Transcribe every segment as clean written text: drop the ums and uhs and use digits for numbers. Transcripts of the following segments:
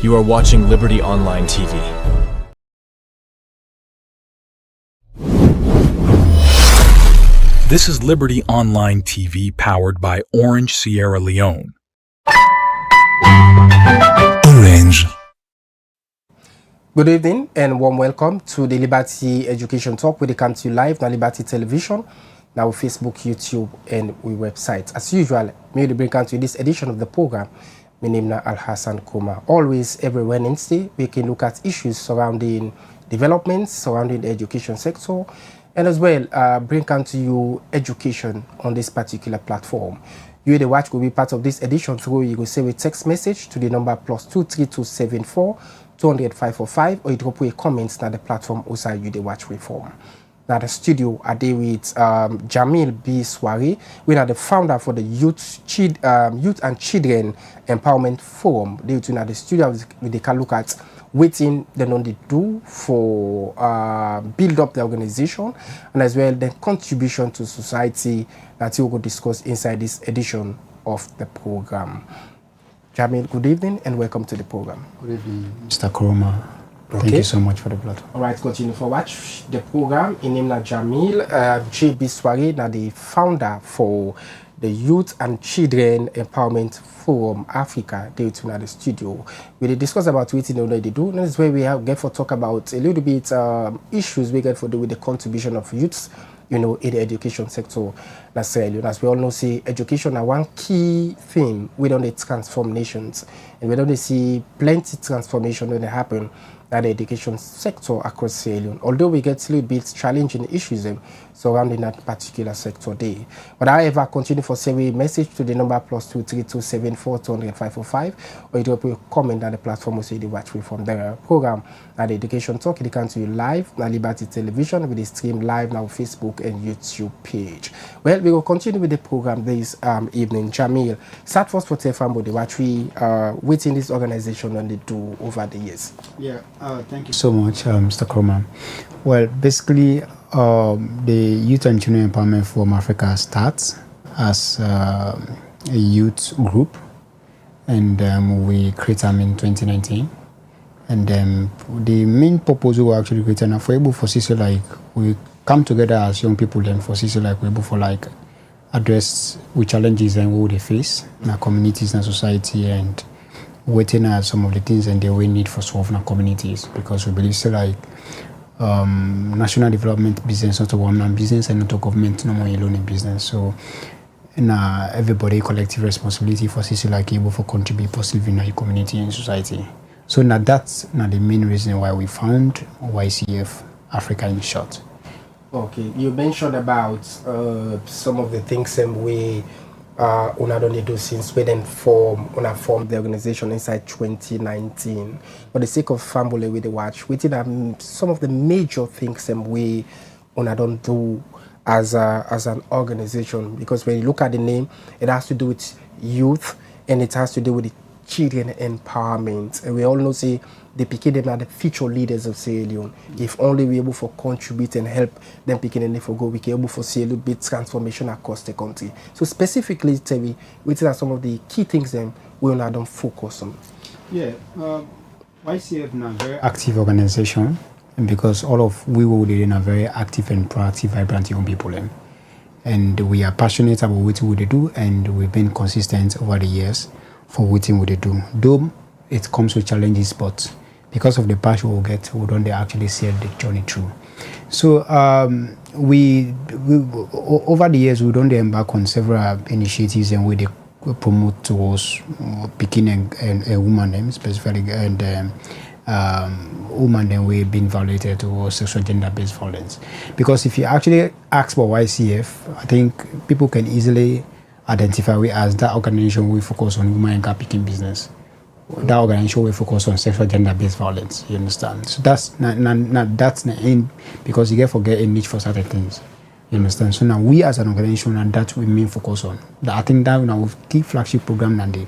You are watching Liberty Online TV. This is Liberty Online TV powered by Orange Sierra Leone. Orange. Good evening and warm welcome to the Liberty Education Talk where they come to you live on Liberty Television, now Facebook, YouTube and we website. As usual, may we bring on to this edition of the program. My name is Al-Hassan Kuma. Always every Wednesday we can look at issues surrounding developments, surrounding the education sector, and as well bring on to you education on this particular platform. You the watch will be part of this edition through you will send a text message to the number +23274 200 545 or you drop a comment on the platform also you the watch reform. Now the studio are there with Jamil B. Swari. We are the founder for the Youth and Children Empowerment Forum. They are the studio they can look at waiting they know they do for build up the organization and as well the contribution to society that you will discuss inside this edition of the program. Jamil, good evening and welcome to the program. Good evening, Mr. Kuroma. Thank you so much for the platform. All right, continue for watch the program. In name na Jamil JB Swari, na the founder for the Youth and Children Empowerment Forum Africa. They are the studio. We discuss about what they already do. And that's where we have get for talk about a little bit issues we get for do with the contribution of youths, you know, in the education sector. As we all know, say education are one key thing. We don't transform nations, and we don't see plenty transformation when they happen at the education sector across Sierra Leone. Although we get a little bit challenging issues surrounding that particular sector there. But however, continue for sending a message to the number +23274 200 545 or you drop a comment on the platform or say the watch from the program at the Education Talk. It can to you live on Liberty Television with the stream live now Facebook and YouTube page. Well, we will continue with the program this evening. Jamil, start first for Tefambo, the what we waiting this organization and they do over the years. Yeah, thank you so much, Mr. Kuroma. Well, basically, the Youth and Children Empowerment Forum Africa starts as a youth group, and we created them in 2019. And the main purpose we actually created now for able for CC like we come together as young people and for CC like we able for like address with challenges and what they face in our communities and society and waiting at some of the things and the way need for solving our communities because we believe so like national development business not a one-man business and not a government no more alone in business. So everybody collective responsibility for CC like able for contribute positively in our community and society. So now that's not the main reason why we found YCF Africa in short. Okay, you mentioned about some of the things we una don't do since we then formed the organization inside 2019. For the sake of family with the watch, we did some of the major things we una don't do as an organization because when you look at the name, it has to do with youth and it has to do with the children empowerment. And we all know say they became them are the future leaders of Sierra Leone. If only we able for contribute and help them picking and for go, we can able for see a little bit transformation across the country. So specifically, tell me, which are some of the key things we will not don't focus on. Yeah, YCF is a very active organization because all of we will be in a very active and proactive, vibrant young people. And we are passionate about what we do, and we've been consistent over the years for what we do. Though it comes with challenges, but because of the passion we get, we don't actually see the journey through. So we over the years we don't embark on several initiatives and we promote towards picking a woman specifically and women then we've been violated or sexual gender-based violence. Because if you actually ask for YCF, I think people can easily identify we as that organization we focus on women and girl picking business. That organization we focus on sexual gender-based violence. You understand? So that's not that's the aim because you get forget a niche for certain things. You understand? So now we as an organization and that we main focus on. I think that now with key flagship program and the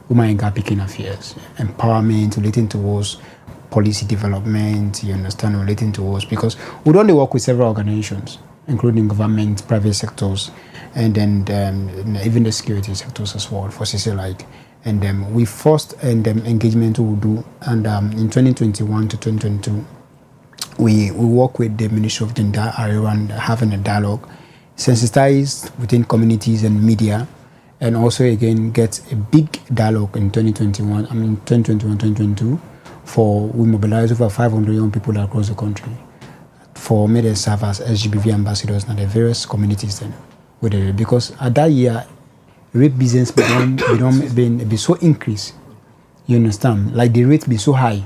women and girl picking affairs, empowerment relating towards policy development, you understand, relating towards because we don't work with several organizations, including government, private sectors, and then even the security sectors as well for CC like And we first engagement we will do, and in 2021 to 2022, we work with the Ministry of Gender around having a dialogue, sensitize within communities and media, and also again get a big dialogue in 2022, for we mobilize over 500 young people across the country for made them serve as SGBV ambassadors in the various communities then. Because at that year, rape business be so increased. You understand? Like the rate be so high.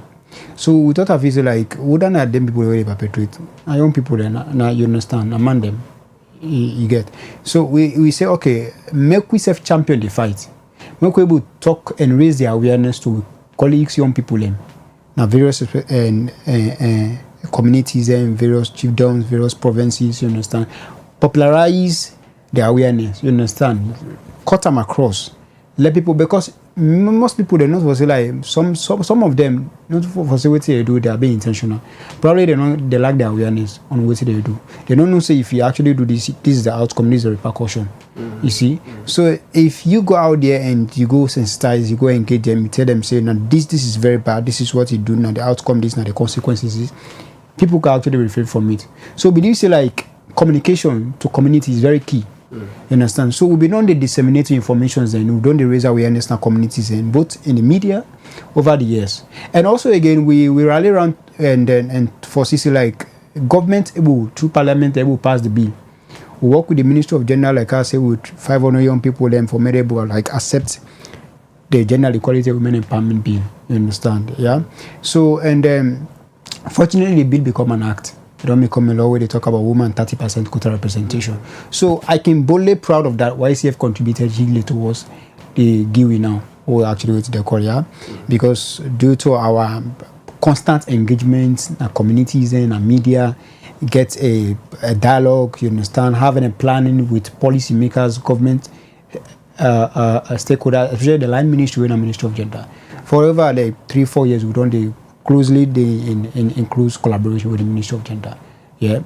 So we thought of it like, wouldn't have them people already perpetrate? Our young people then, now you understand, among them. You get. So we say, okay, make we self champion the fight. Make we able to talk and raise the awareness to colleagues, young people in now various communities and various chiefdoms, various provinces, you understand. Popularize the awareness, you understand. Cut them across. Let people, because most people they not for say like some of them not for say what they do, they are being intentional. Probably they lack the awareness on what they do. They don't know say if you actually do this is the outcome, this is the repercussion. You see? So if you go out there and you go sensitize, you go engage them, you tell them say now this is very bad, this is what you do, now the outcome, this now the consequences, people can actually refrain from it. So believe say like communication to community is very key. You understand? So we've been on the disseminating information and we've done the raise awareness in our communities and both in the media over the years. And also again we rally around and for CC like government able through parliament able pass the bill. We work with the Ministry of Gender, like I say, with 500 young people then for able like accept the gender equality women empowerment bill. You understand? Yeah. So and fortunately the bill become an act. It don't become a law where they talk about women 30% quota representation. So I can boldly proud of that. YCF contributed hugely towards the GIWI now, or actually what they call, yeah, because due to our constant engagement, our communities and our media, get a dialogue, you understand, having a planning with policymakers, government, stakeholders, especially the line ministry and the Ministry of Gender. For over like 3-4 years, we don't closely in close collaboration with the Ministry of Gender. Yeah.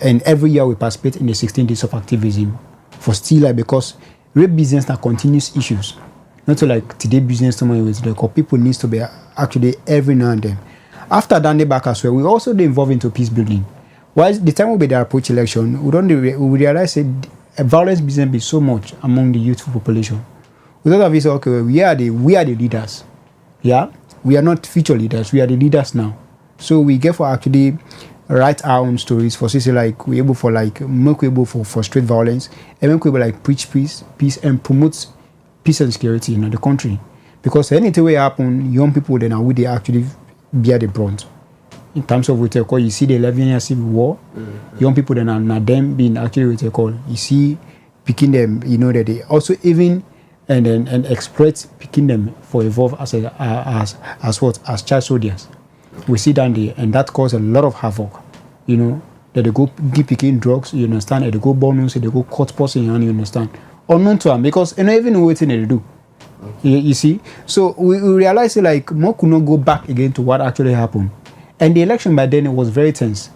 And every year we participate in the 16 days of activism for still like because rape business are continuous issues. Not so like today business tomorrow with the people needs to be actually every now and then. After that day back as well, we also involved into peace building. While the time we be the approach election, we realize that violence business be so much among the youthful population. We thought of it, okay, we are the leaders. Yeah. We are not future leaders. We are the leaders now. So we get for actually write our own stories for say like we able for like make able for frustrate violence and make able like preach peace and promote peace and security in the country. Because anything will happen, young people then are they actually bear the brunt. In terms of what they call, you see the 11-year civil war, young people then are them being actually what they call. You see picking them, you know that they also even and exploit picking them for evolve as child soldiers. We see down there and that causes a lot of havoc. You know, that they go give picking drugs, you understand, and they go bonus, they go cut person, you understand. Unknown to them because they don't even know what they do. You see? So we realize like more could not go back again to what actually happened. And the election by then it was very tense.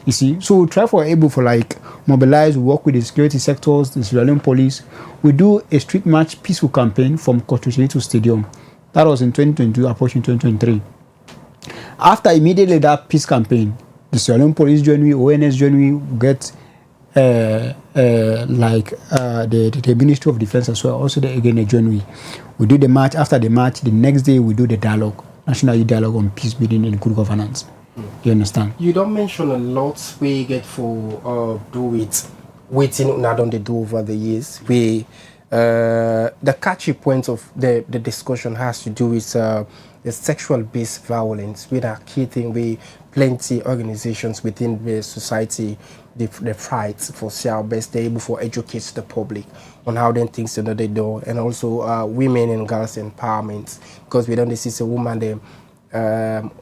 You see, so we try for able for like mobilize, work with the security sectors, the Sierra Leone police. We do a street march peaceful campaign from Kotuchini to Stadium. That was in 2022, approaching 2023. After immediately that peace campaign, the Sierra Leone police join me, ONS join me, we get the Ministry of Defense as well. Also, again, they join me. We do the march. After the march, the next day we do the dialogue, national youth dialogue on peace building and good governance. You understand? You don't mention a lot we get for do it waiting not on the do over the years. We the catchy point of the discussion has to do with the sexual based violence. We are key thing we plenty organizations within the society the fight for our best they able for educate the public on how them things that they do and also women and girls empowerment because we don't see a woman them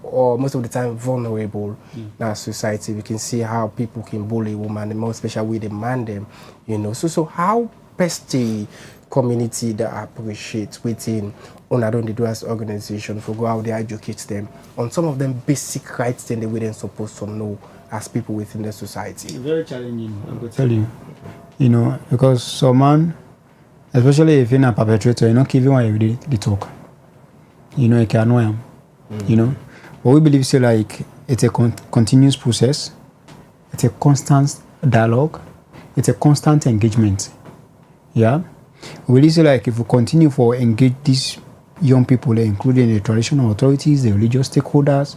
or most of the time vulnerable in our society. We can see how people can bully women, and more especially with the man them, you know. So how best the community that appreciate within on I don't do as organization for go out there educate them on some of them basic rights then they wouldn't supposed to know as people within the society. Very challenging, I could tell you. You know, because some man Especially if you're a perpetrator, you're not giving one every day the talk. You know, it can annoy them. You know, but we believe so like it's a continuous process. It's a constant dialogue. It's a constant engagement. Yeah, we believe so like if we continue for engage these young people, including the traditional authorities, the religious stakeholders,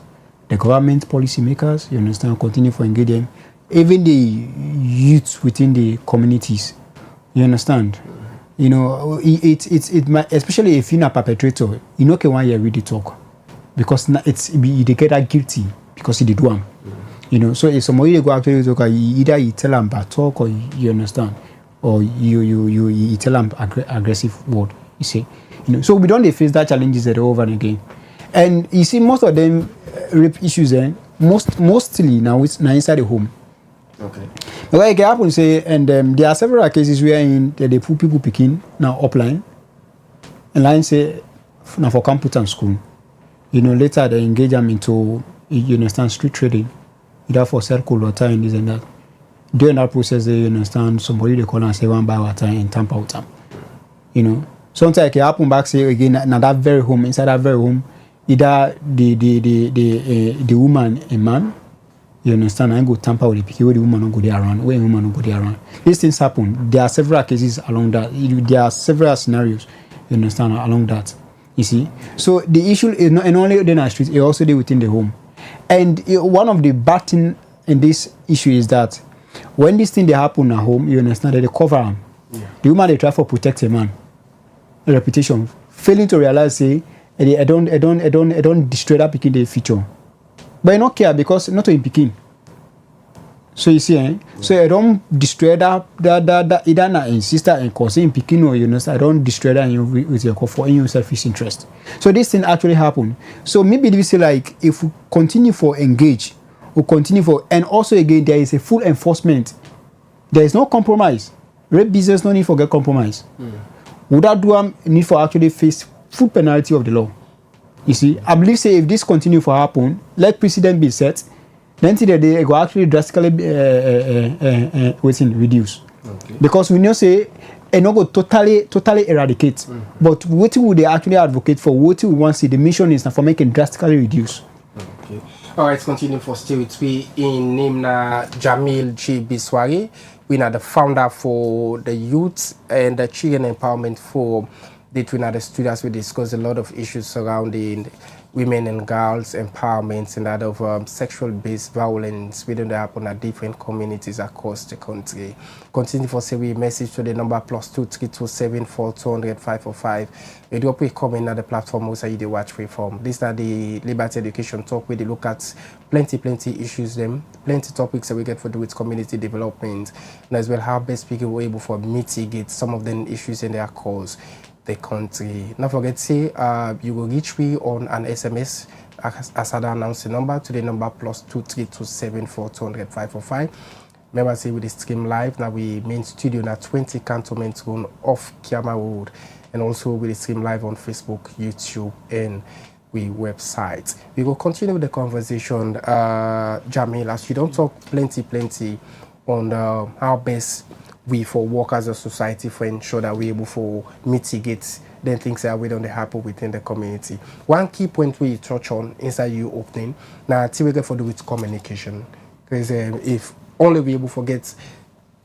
the government policymakers, you understand, continue for engage them, even the youth within the communities. You understand? You know, it might, especially if you're a perpetrator, you know, can 1 year read the talk because they get that guilty because he did one. You know, so if somebody go actually talk, either you tell them bad talk or you understand, or you tell them aggressive word. You see, you know, so we don't face that challenges over and again, and you see most of them rape issues. Mostly now it's now inside the home. Okay. Well, it can happen, say, and there are several cases where they put people picking now upline, and line say now for computer school, you know, later they engage them into, you understand, street trading, either for circle or time, this and that. During that process, they understand somebody they call and say one by water and tamper with them, you know. Sometimes it can happen back, say again, now that very home, inside that very home, either the woman and man. You understand? I go tamper with the picky where the woman don't go there around, where the woman don't go there around. These things happen. There are several cases along that. There are several scenarios, you understand, along that. You see? So the issue is not only in the street, it also there within the home. And one of the bad things in this issue is that when this thing they happen at home, you understand that they cover them. Yeah. The woman they try for protect a man, a reputation, failing to realize say, I don't destroy that picking the feature. But I don't care because not in Peking. So you see, Yeah. So I don't destroy that either na in sister and cause in Peking or you know, so I don't destroy that with your for in your selfish interest. So this thing actually happened. So maybe we say like if we continue for engage, we continue for, and also again there is a full enforcement. There is no compromise. Rape business no need for get compromise. Without do need for actually face full penalty of the law. You see, I believe say if this continue to happen, let precedent be set, then they go actually drastically reduce. Okay. Because we know say and not go totally eradicate. But what would they actually advocate for? What we want to see the mission is for making drastically reduce. Okay. All right, continue for still with we in name na Jamil G. Biswari. We are the founder for the Youth and the Children Empowerment Forum. Between the studios, we discuss a lot of issues surrounding women and girls empowerment and that of sexual-based violence within the happen at different communities across the country. Continue for say we message to the number +232 4200 545. We do a comment at the platform also you watch free from. This is the Liberty Education Talk where they look at plenty issues them, plenty topics that we get for do with community development and as well how best people were able to mitigate some of the issues in their cause. The country. Don't forget say you will reach me on an SMS as I announce the number to the number +232 4200 545. Remember say we stream live now we main studio na 20 Cantonment Road off Kiama Road and also we stream live on Facebook, YouTube and we website. We will continue with the conversation Jamil as you don't talk plenty on how best we for work as a society for ensure that we're able to mitigate the things that we don't happen within the community. One key point we touch on inside you opening now we get for do with communication because if only we able to get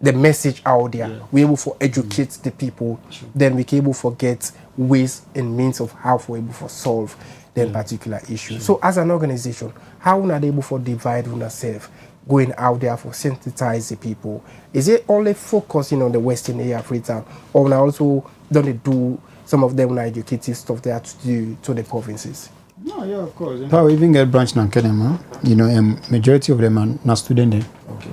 the message out there, we're able to educate the people, then we can able to get ways and means of how we're able to solve that particular issue. So as an organization, how are they able to divide on ourselves? Going out there for sensitize the people? Is it only focusing on the Western area of Freetown, or now also don't they do some of them educative stuff there to do to the provinces? No, yeah, of course. How we even get branch in Kenema, you know, majority of them are not students there. Okay.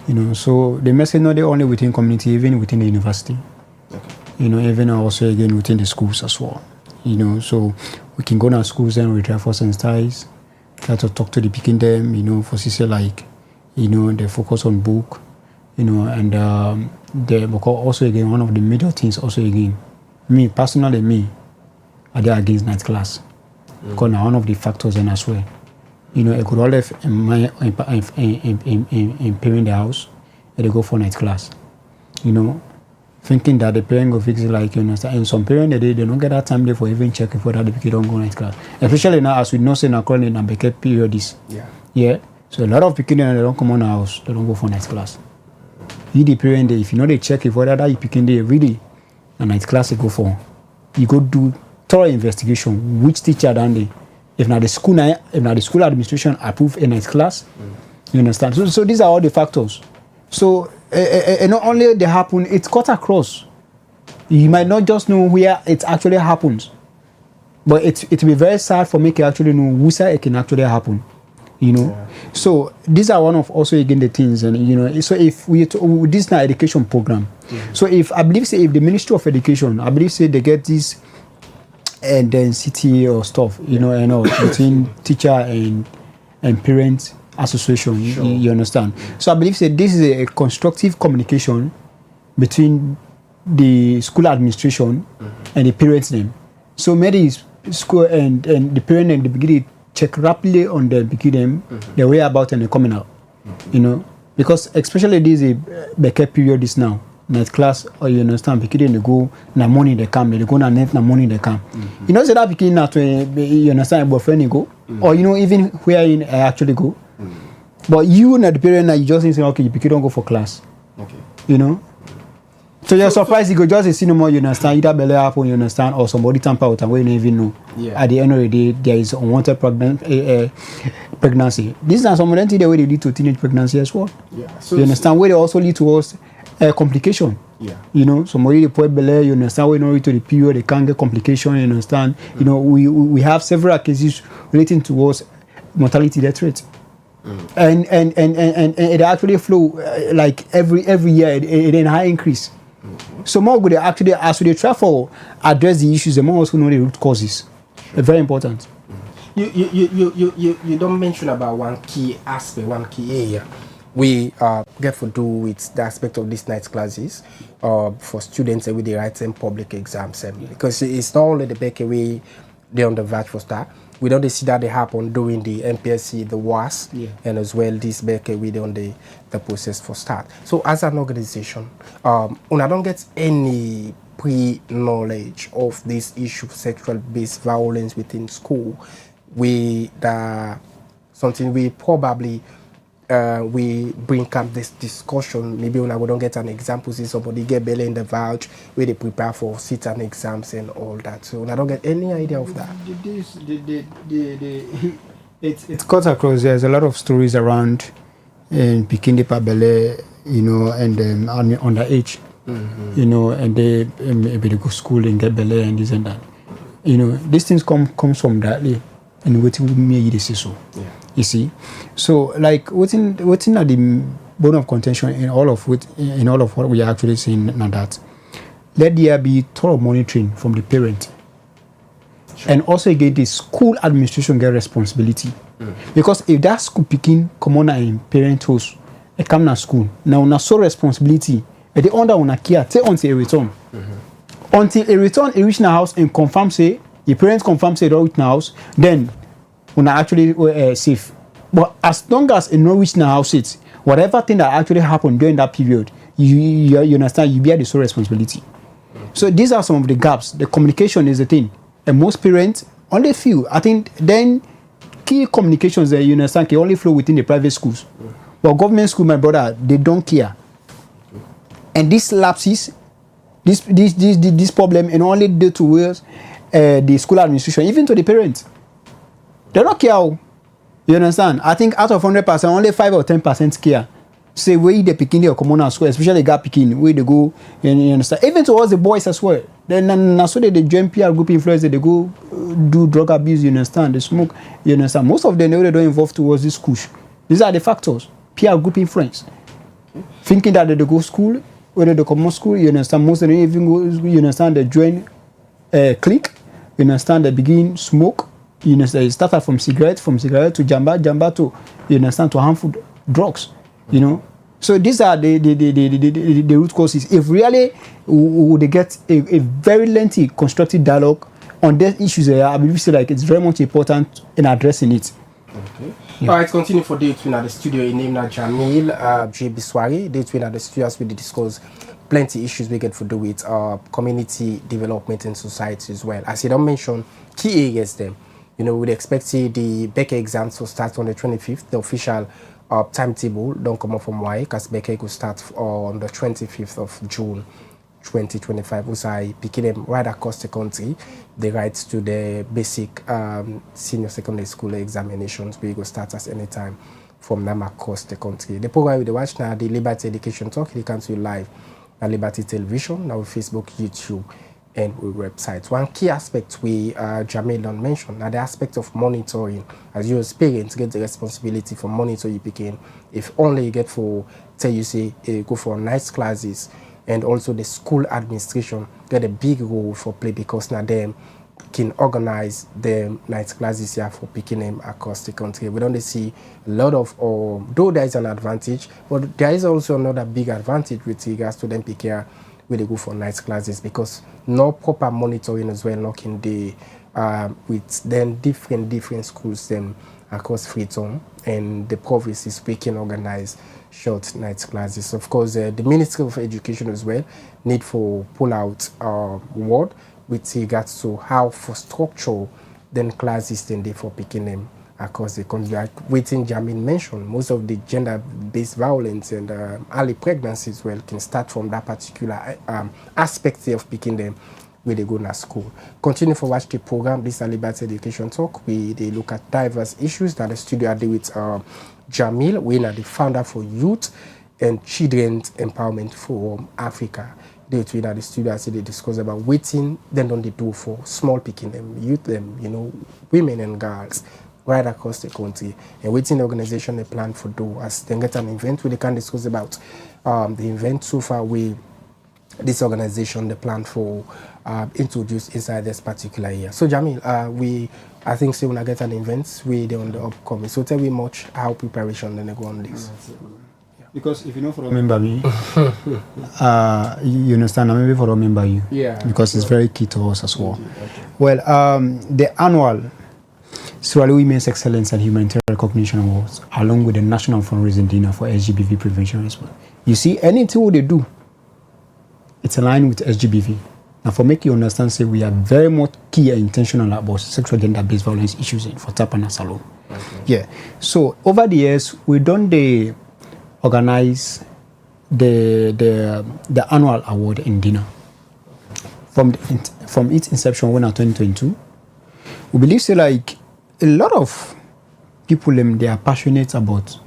You know, so the message not only within community, even within the university. Okay. You know, even also again within the schools as well. You know, so we can go to schools and we try for sensitize, try to talk to the picking them, you know, for say like. You know, they focus on book, you know, and they also again one of the major things also again, me personally, I did against night class because now one of the factors in as well, you know, I could all have in paying the house, and they go for night class, you know, thinking that the parent will fix it, like, you understand. And some parents, they don't get that time there for even checking for that the kid don't go night class. Especially now, as we know, saying currently in the period is. Yeah. So a lot of people, they don't come on our house, they don't go for night class. You the parent, if you know they check if whether that you picking there really a night class you go for, you go do thorough investigation. Which teacher done they? If not the school administration approve a night class, you understand. So these are all the factors. So not only they happen, it's cut across. You might not just know where it actually happens, but it will be very sad for me to actually know where it can actually happen. You know, so these are one of also again the things, and you know, so if we this is an education program, so if I believe say if the Ministry of Education, I believe say they get this and then city or stuff, you know, between teacher and parents association, you understand. So I believe say this is a constructive communication between the school administration and the parents them. So maybe school and the parent and the beginning check rapidly on the beginning the way about and the coming out, you know, because especially this is a period is now night class, or you understand, beginning they go na morning they come, they go na night na morning they come. You know, so that beginning now to you understand boyfriend you go, or you know even where in I actually go, but you na the parent now you just say okay, you don't go for class, you know. So you're surprised you go just a cinema, you understand, either belly happen, you understand, or somebody tamper out and we don't even know. At the end of the day, there is unwanted pregnancy. This is some of the way they lead to teenage pregnancy as well. So you understand, where they also lead to us complication. You know, somebody they put belly, you understand, we know to the period they can't get complication, you understand. You know, we have several cases relating to us mortality death rate. And it actually flow like every year it in high increase. So more good actually as they try for address the issues, the more also know the root causes. Very important. You don't mention about one key aspect, one key area we get to do with the aspect of these night classes for students with the writing public exams, because it's not only the back away they're on the verge for start. We don't see that they happen during the MPSC, the WAS, and as well this back away on the process for start. So as an organization, when I don't get any pre-knowledge of this issue of sexual-based violence within school, something we probably we bring up this discussion. Maybe when I don't get an example, see somebody get belly in the vouch where they prepare for sit and exams and all that. So when I don't get any idea of that. It's cut across. There's a lot of stories around in Bikini Pabele, you know, and underage, you know, and they go school and get belly and this and that. You know, these things comes from that, and what me you say so. You see, so like what's in the bone of contention in all of what we are actually saying now, that let there be thorough monitoring from the parent, and also get the school administration get responsibility, because if that school picking come on in parent house, it come na school now na so responsibility, but they under una care take until a return, until a return a reach na house and confirm say the parents confirm say they reach na house, then una actually safe. But as long as a no reach na house it, whatever thing that actually happened during that period, you understand, you bear the sole responsibility. So these are some of the gaps. The communication is the thing, and most parents only few. I think then key communications that you understand can only flow within the private schools, but government school, my brother, they don't care. And these lapses, this problem, and only due to the school administration, even to the parents. They don't care. You understand? I think out of 100%, only 5 or 10% care. Say where they picking their common school, especially gap picking, where they go, you understand? Even towards the boys as well. Then so they join PR group influence, they go do drug abuse, you understand? They smoke, you understand? Most of them, they don't involve towards this school. These are the factors. PR group influence. Thinking that they go school, whether they come to school, you understand? Most of them even go, you understand? They join clique, you understand? They begin smoke. You understand? It started from cigarette to jamba to, you understand, to harmful drugs. You know, so these are the root causes. If really they get a very lengthy constructive dialogue on these issues, I believe like it's very much important in addressing it. Okay. Yeah. All right, continue for day twin at the studio. In name na Jamil J. Biswari. Day twin at the studio as we discuss plenty issues we get to do with community development and society as well. As you don't mention, key areas them. You know, we'd expect the Becker exams to start on the 25th. The official timetable don't come up from why, because Becker will start on the 25th of June 2025. Also, I picking them right across the country. The rights to the basic senior secondary school examinations we go start at any time from them across the country. The program we watch now, the Liberty Education Talk, they come to you live on Liberty Television, now Facebook, YouTube, and websites. One key aspect we Jamil don't mention now the aspect of monitoring. As your parents get the responsibility for monitor you begin. If only you get for tell you say go for night classes, and also the school administration get a big role for play because now them can organize the night classes here for picking them across the country. We don't see a lot of, though there is an advantage, but there is also another big advantage with regards to them pick here where they go for night classes because no proper monitoring as well, not in the with then different schools then across Freetown and the provinces we can organize short night classes. Of course, the Ministry of Education as well need for pull out word with regards to how for structure then classes then they for picking them across the country. Like within Jamin mentioned, most of the gender-based violence and early pregnancy as well can start from that particular aspect of picking them where they go to school. Continue for watch the program. This is Liberty Education Talk. They look at diverse issues that the studio are doing with Jamil. We are the founder for Youth and Children's Empowerment Forum Africa. They at the studio as they discuss about waiting, then don't they do for small picking them, youth them, you know, women and girls right across the country. And waiting organization they plan for do as they get an event where they can discuss about the event so far we this organization they plan for introduce inside this particular year. So Jamil, I think so when I get an event we they on the upcoming. So tell me much how preparation then they go on this. Because if you know for remember me, you understand. Maybe for remember you, yeah. Because it's very key to us as well. Okay. Well, the annual Sierra Leone Women's Excellence and Humanitarian Recognition Awards, along with the National Fundraising Dinner for SGBV Prevention as well. You see, anything they do, it's aligned with SGBV. Now, for make you understand, say we are very much key and intentional about sexual gender-based violence issues for Tapana Salon. Okay. Yeah. So over the years, we done the organize the annual award in dinner from its inception when in 2022. We believe say like a lot of people they are passionate about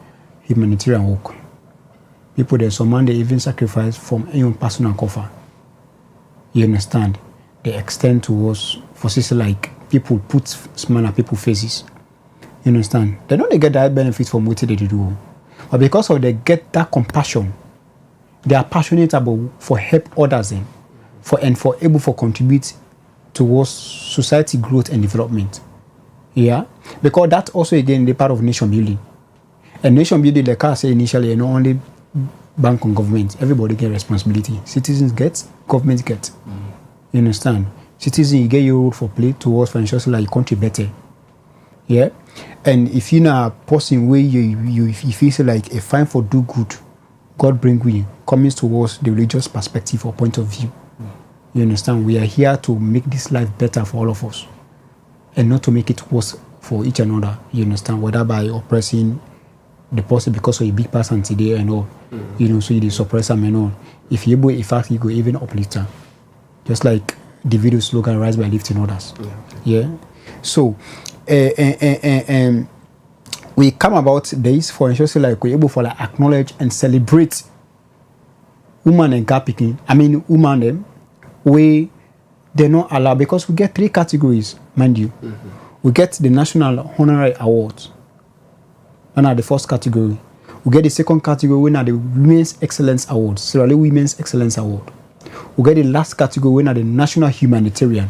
humanitarian work. People there some man they even sacrifice from any personal cover. You understand? They extend to us for sister like people put smile at people's faces. You understand? They don't get that benefit from what they do. But because of they get that compassion, they are passionate about for help others and for able for contribute towards society growth and development. Yeah, because that also again the part of nation building. And nation building, like I say initially, not only bank on government, everybody get responsibility. Citizens get, government get. You understand? Citizens you get your role for play towards for ensuring like country better. Yeah. And if you're not a person where you feel like a fine for do good, God bring we coming towards the religious perspective or point of view. You understand? We are here to make this life better for all of us, and not to make it worse for each another. You understand? Whether by oppressing the person because of a big person today and all, you know, so you suppress them and all. If you able, in fact, you go even uplift them, just like the video slogan "Rise by lifting others." Yeah. So. We come about this for ensuring like we're able for like acknowledge and celebrate women and girl picking. I mean women them we they're not allowed because we get 3 categories, mind you. We get the National Honorary Awards. And at the first category. We get the second category when are the Women's Excellence Award, Sierra Leone Women's Excellence Award. We get the last category when are the National Humanitarian.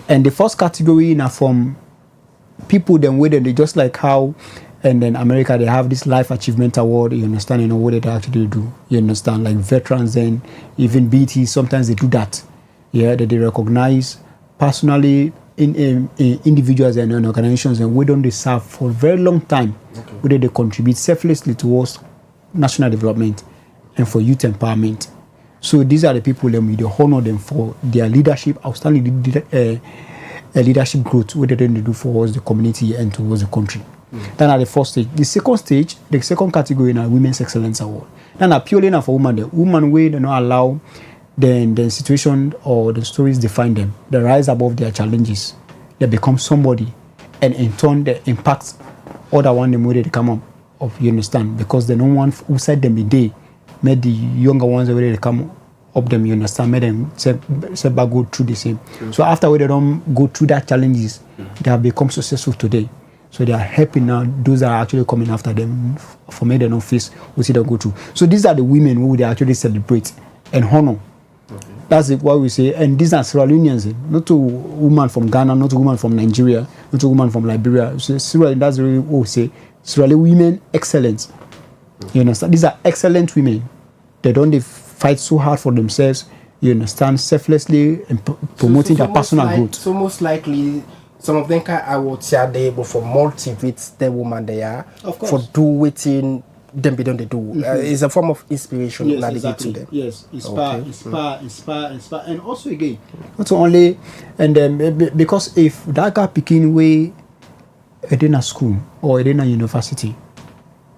And the first category now from people then where they just like how and then America they have this Life Achievement Award, you understand, you know what they actually do. You understand, like veterans and even BT sometimes they do that. Yeah, that they recognize personally in individuals and in organizations and we don't they serve for a very long time. Whether they contribute selflessly towards national development and for youth empowerment. So these are the people that we honor them for their leadership, outstanding leadership growth, what they're going to do for us, the community, and towards the country. Then at the first stage. The second stage, the second category in our Women's Excellence Award. Then purely now for women, the woman way they not allow the situation or the stories define them. They rise above their challenges. They become somebody, and in turn they impact other one the way they come up of, you understand, because the no one who said them the day made the younger ones already come up them, you understand, made them say back go through the same. So after they don't go through that challenges, they have become successful today. So they are helping now those that are actually coming after them for me they don't face we see them go through. So these are the women who they actually celebrate and honor. That's what we say. And these are Sierra Leoneans, not to woman from Ghana, not to woman from Nigeria, not to woman from Liberia. So Sierra, that's really what we say. Sierra Leone women excellence. You understand? These are excellent women. They don't fight so hard for themselves. You understand? Selflessly and promoting their personal growth. So most likely, some of them I would say they able for motivate the woman they are for do waiting. Them be done they do. It's a form of inspiration. Yes, exactly. To them. Yes, inspire, and also again, not only and then because if that guy picking way in a school or in a university,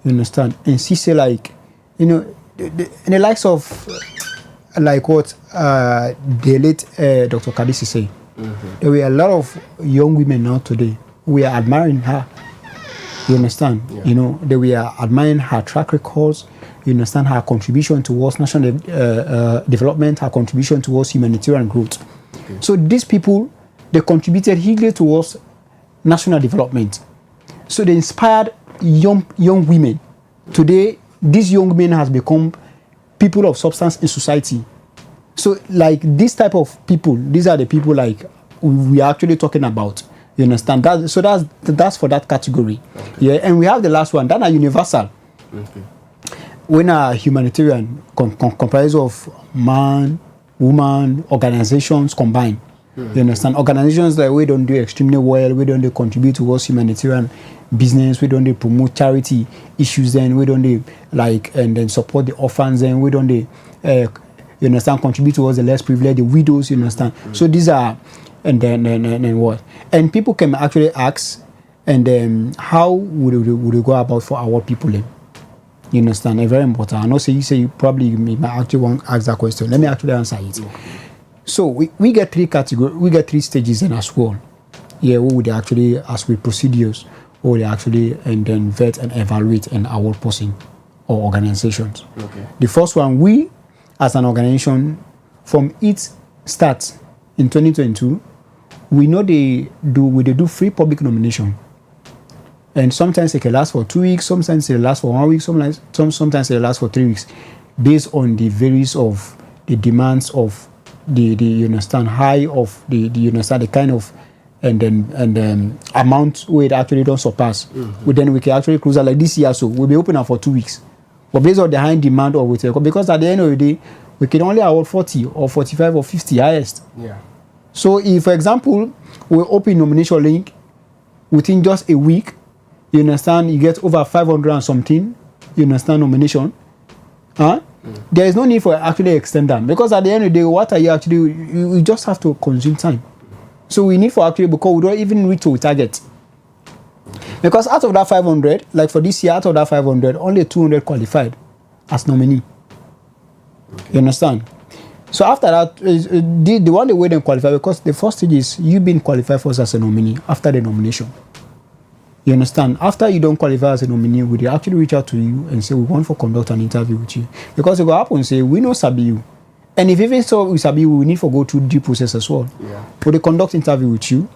you understand, and she say like, you know, in the likes of like what the late Dr. Kadisi say, there were a lot of young women now today. We are admiring her. You understand? Yeah. You know, they were admiring her track records. You understand her contribution towards national development, her contribution towards humanitarian growth. Okay. So these people, they contributed hugely towards national development. So they inspired young women. Today, these young women has become people of substance in society. So like this type of people, these are the people like we are actually talking about. You understand that? So that's for that category. Okay. Yeah, and we have the last one. That are universal. Okay. When a humanitarian comprised of man, woman, organizations combined. You understand? Organizations that we don't do extremely well. We don't contribute towards humanitarian business. We don't promote charity issues. Then we don't like and then support the orphans. Then we don't you understand, contribute towards the less privileged, the widows. You understand? So these are. And then what? And people can actually ask, and then how would we go about for our people? You understand? It's very important. I know you probably might actually want to ask that question. Let me actually answer it. Okay. So we get three categories. We get three stages in as well. Yeah, we would actually, as with procedures, or they actually and then vet and evaluate an award person or organizations. Okay. The first one, we as an organization, from its start in 2022. We know they do free public nomination, and sometimes it can last for 2 weeks, sometimes it lasts for 1 week, sometimes it lasts for 3 weeks, based on the various of the demands of the you understand high of the you understand the kind of and then amount where it actually don't surpass. But then we can actually close out like this year, so we'll be open up for 2 weeks, but based on the high demand of whatever, because at the end of the day we can only award 40 or 45 or 50 highest. Yeah. So if, for example, we open nomination link within just a week, you understand, you get over 500 and something, you understand, nomination, there is no need for actually extend them, because at the end of the day, what are you actually, you just have to consume time. So we need for actually, because we don't even reach to target. Because out of that 500, like for this year, out of that 500, only 200 qualified as nominee. Okay. You understand? So after that, the one way they qualify, because the first stage is you being qualified for us as a nominee after the nomination. You understand? After you don't qualify as a nominee, we actually reach out to you and say we want to conduct an interview with you. Because it will happen and say, we know Sabi you. And if even so we Sabi you, we need to go through due process as well. Yeah. But they conduct interview with you.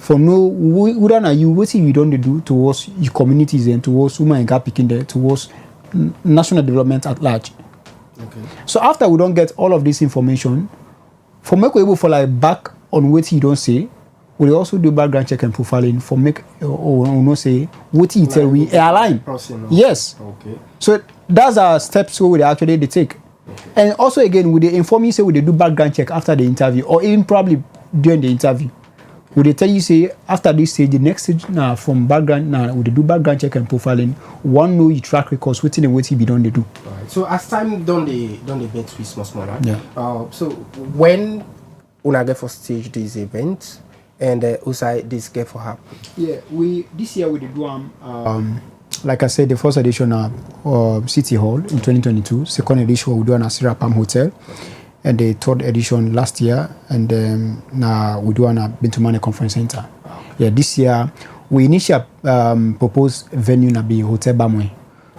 For no, who are you, what we don't do towards your communities and towards women and gap picking there, towards national development at large. Okay. So after we don't get all of this information, for make we able for like back on what you don't say, we also do background check and profiling for make or no say what you tell we align. Yes. Okay. So that's our steps where we actually they take. Okay. And also again, we they inform you say we they do background check after the interview or even probably during the interview. Okay. Would they tell you say after this stage, the next stage now from background now would they do background check and profiling? One know your track records, waiting and waiting be done they do. Right. So as time done the event with small, right? Yeah. So when una get for stage this event and also this get for happen. Yeah, this year we did do like I said, the first edition City Hall in 2022, second edition we do an Asira Palm Hotel. And the third edition last year, and now we do an Bintumane Conference Center. Yeah, this year we initially proposed venue na be Hotel Bamwe,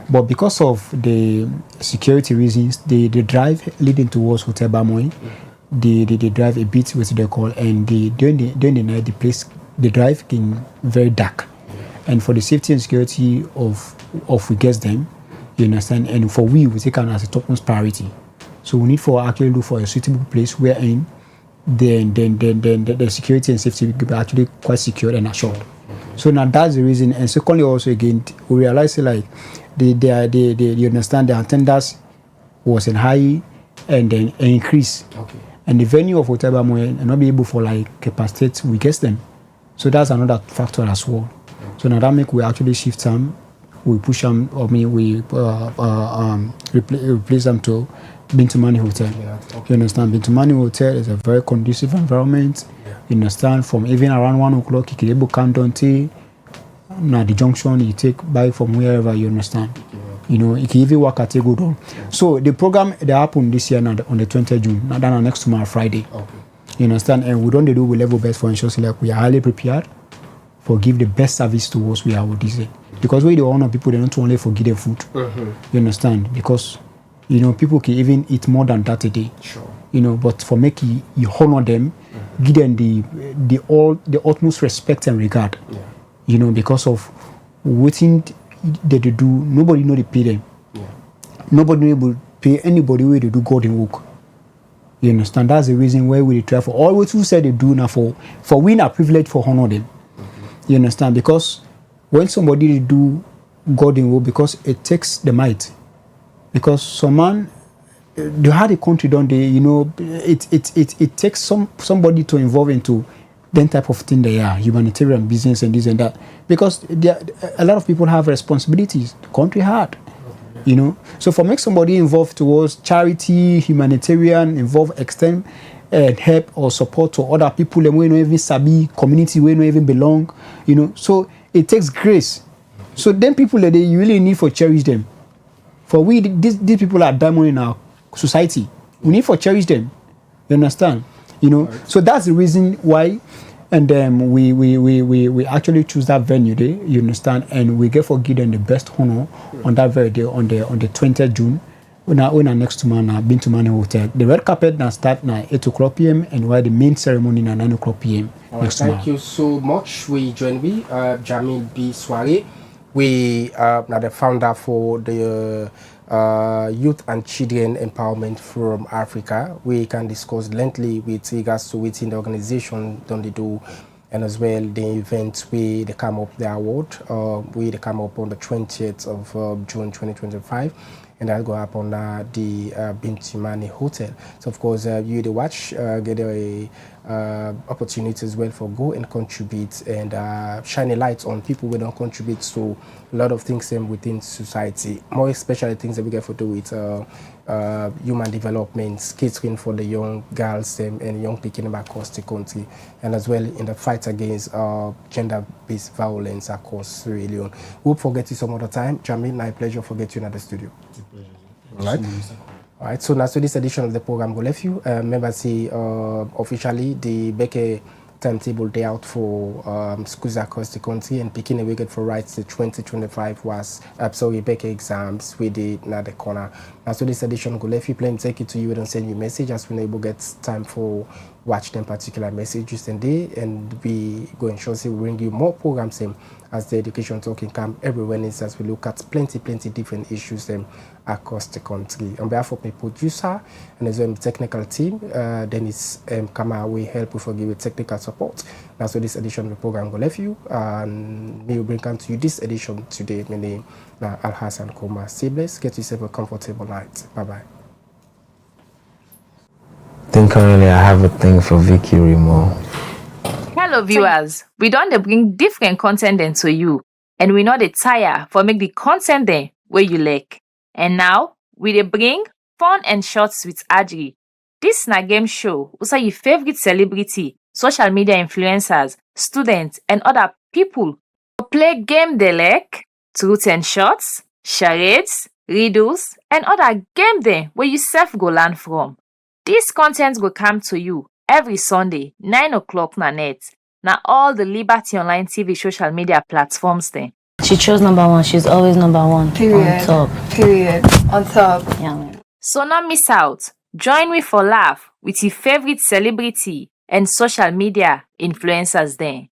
but because of the security reasons, the drive leading towards Hotel Bamwe, they drive a bit with the call, and during the night the drive can very dark, and for the safety and security of we guests them, you understand, and for we take on as a topmost priority. So we need for actually look for a suitable place wherein then the security and safety will be actually quite secure and assured. So now that's the reason. And secondly, also again, we realize like you understand the attendance was in high and then increase. Okay. And the venue of Hotel Bamwe and not be able for like capacitate we guess them. So that's another factor as well. So now that make we actually shift them, we push them, we replace them to Bintumane Hotel. Yeah, okay. You understand? Bintumane Hotel is a very conducive environment. Yeah. You understand? From even around 1 o'clock, you can able come down to now the junction. You take bike from wherever. You understand? Yeah. You know, you can even walk at go down. Yeah. So the program that happened this year now on the 20th June. Now that next tomorrow Friday. Okay. You understand? And we don't do with level best for ensure like we are highly prepared for give the best service to us we are with this. Because we the honor people they don't only forgive them food. Mm-hmm. You understand? Because you know, people can even eat more than that a day. Sure. You know, but for making you honor them, give them the utmost respect and regard. Yeah. You know, because of what they do, nobody know they pay them. Yeah. Nobody able to pay anybody where they do golden work. You understand? That's the reason why we try for all what you said they do now for we are privileged for honor them. Mm-hmm. You understand? Because when somebody do golden work, because it takes the might. Because some man, they had a country, don't they? You know, it takes somebody to involve into that type of thing. They are humanitarian business and this and that. Because a lot of people have responsibilities. The country hard, you know. So for make somebody involved towards charity, humanitarian, involve extend help or support to other people, and we don't even sabi community, we don't even belong, you know. So it takes grace. So then people that you really need for cherish them. For we, these people are diamond in our society. We need to cherish them. You understand? You know. Right. So that's the reason why, and then we actually choose that venue there. You understand? And we get for give them the best honor on that very day on the 20th June. When our next month Bintumane Hotel. The red carpet now start now 8:00 p.m. and while the main ceremony now 9:00 p.m. next month. Thank you so much. We join Jamil B. Soare. We are the founder for the Youth and Children Empowerment Forum Africa. We can discuss lengthily with regards to within the organization don't they do, and as well the event we they come up the award. We they come up on the 20th of June 2025. And that'll go up on the Bintumane Hotel. So of course, you the watch get a opportunity as well for go and contribute and shine a light on people who don't contribute to a lot of things within society. More especially things that we get to do with human development, catering for the young girls and young people across the country, and as well in the fight against gender-based violence across Sierra Leone. We'll forget you some other time. Jamil, my pleasure for getting you at the studio. All right, so now to this edition of the program go left you. Remember see officially the Beke timetable day out for schools across the country and picking a wicket for rights the 2025 was Beke exams with the the corner. Now so this edition go left you plan take it to you and send you message as we able get time for watch them particular messages and day and we go ensure we bring you more programs as the education talking camp every Wednesday as we look at plenty different issues across the country. On behalf of my producer and as well the technical team, Dennis Kama will help you for give you technical support. Now so this edition of the program go left you and we will bring on to you this edition today. My name is Al Hassan Koma. Stay blessed, get yourself a comfortable night. Bye bye. I think currently I have a thing for Vicky Remo. Hello. Hello viewers, we don dey bring different content dem to you and we no dey tire for make the content dem wey you like. And now, we dey bring fun and shorts with Adri. Dis na game show wey say your favorite celebrity, social media influencers, students and other people go play game dey like truth and shorts, charades, riddles and other game dem wey you sef go learn from. Dis content go come to you every Sunday 9 o'clock na net. Na all the Liberty Online TV social media platforms dem. She chose number one. She's always number one. Period. On top. Period. On top. Yeah, man. So no miss out. Join me for laugh with your favorite celebrity and social media influencers dem.